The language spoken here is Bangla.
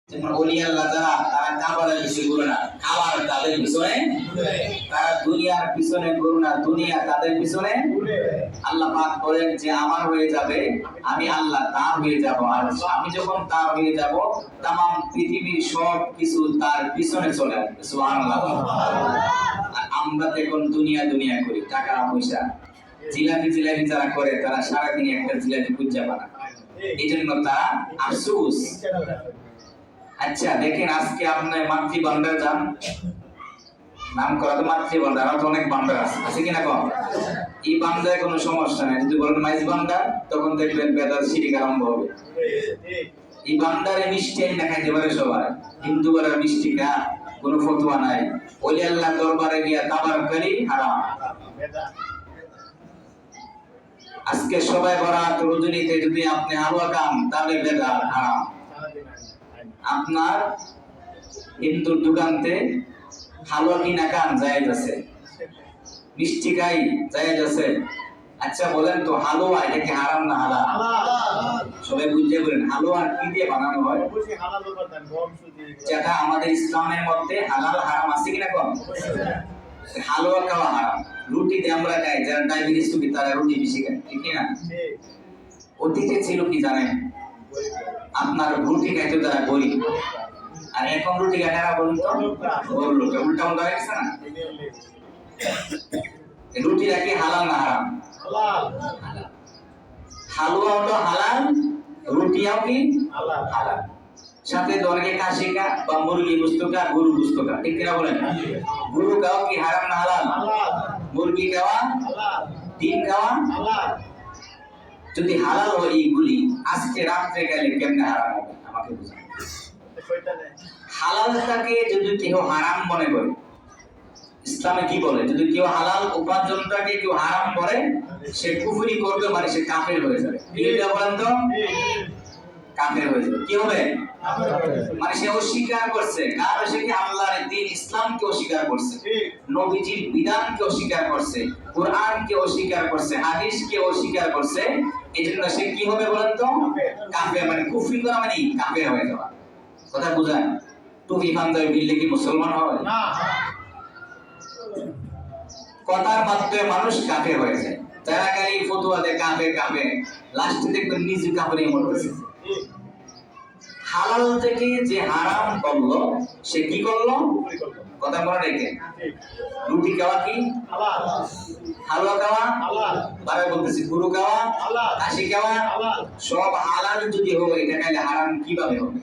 তারা কাবারের পিছনে ঘুরে না, খাবার তাদের পিছনে, তারা দুনিয়ার পিছনে ঘুরে না, দুনিয়া তাদের পিছনে। আল্লাহ পাক বলেন যে আমার হয়ে যাবে, আমি আল্লাহ তার হয়ে যাব, আর আমি যখন তার হয়ে যাব তামাম পৃথিবীর সব কিছু তার পিছনে চলে আসবে। সুবহানাল্লাহ। আর আমরা তো এখন দুনিয়া দুনিয়া করি, টাকা পয়সা জিলাপি যারা করে তারা সারাদিন একটা জিলাপি খুঁজে পায় না, এই জন্য তারা আফসোস। আচ্ছা দেখেন, আজকে আপনার মাতৃ ভান্ডার যান, নাম করা তো মাতৃ ভান্ডার, আর তো অনেক ভান্ডার আছে কিনা কম? এই ভান্ডারে কোনো সমস্যা নেই, যদি বলেন মাইজ ভান্ডার তখন দেখবেন বেদাত শিরিক আরম্ভ হবে। এই ভান্ডারে মিষ্টি না খাইতে পারে সবাই, হিন্দু বলার মিষ্টি খা, কোনো ফতোয়া নাই। ওলি আল্লাহ দরবারে গিয়া তাবারকারি হারাম। আজকে সবাই বরাত রজনীতে যদি আপনি হালুয়া খান তাহলে বেদাত হারাম। আপনার হিন্দুর দোকানতে হালুয়া কিনা খান জায়েজ আছে, মিষ্টি খাই জায়েজ আছে। আচ্ছা বলেন তো হালুয়া এটা কি হারাম না হালাল? সবাই বুঝতে বলেন হালুয়া কি দিয়ে বানানো হয়? যেটা আমাদের ইসলামের মধ্যে হালাল হারাম আছে কিনা কম? হালুয়া খাওয়া হারাম। রুটি দিয়ে আমরা খাই, যারা ডায়াবেটিস রোগী তারা রুটি বেশি খায়, ঠিক না? অতীতে ছিল কি জানেন, আপনার রুটি খাইতো তারা গরিব, আর এখন রুটি খায় বলুন তো বড় লোক। উল্টা উল্টা হয়ে গেছে না? রুটিটা কি হালাল না হারাম? হালুয়া হলো হালাল, রুটিও কি হালাল। সাথে দরগে কাশিকা বা মুরগি গুস্তকা, গরু গুস্তকা, ঠিক কিনা বলেন? গরু খাওয়া কি হারাম না হালাল? মুরগি খাওয়া, ডিম খাওয়া যদি হালাল হয় এইগুলি, আজকে রাত্রে গেলে কেমনে হারাম হবে আমাকে বুঝান। হালালটাকে যদি কেউ হারাম মনে করে, ইসলামে কি বলে, যদি কেউ হালাল উপার্জনটাকে কেউ হারাম করে সে কুফরি করবে, মানে সে কাফের হয়ে যাবে। এটা বলেন তো, কাফের হয়ে যাবে। কি হবে? মানে সে অস্বীকার করছে, কারণ সে কি আল্লাহর দ্বীন ইসলামকে অস্বীকার করছে, নবীজির বিধানকে অস্বীকার করছে, কোরআনকে অস্বীকার করছে, হাদিসকে অস্বীকার করছে। এজন্য সে কি হবে বলেন তো? কাফের। মানে কুফরি করা মানে কাফের হয়ে যাওয়া। কথা বুঝায়? টুপি খানতে বিললে কি মুসলমান হয় না? কথার মাধ্যমে মানুষ কাফের হয়ে যায়। যারা খালি ফতোয়া দেয় কাফের কাফের, লাস্টে দেখবেন নিজে কাফেরই মরতেছে। হালাল থেকে যে হারাম করলো সে কি করলো? কথা বলা রেখে রুটি খাওয়া কি হালাল, হালুয়া খাওয়া হালাল, বারে বলতেছি গরু খাওয়া হালাল, কাশি খাওয়া সব হালাল যদি হয়, এটা খাইলে হারাম কিভাবে হবে?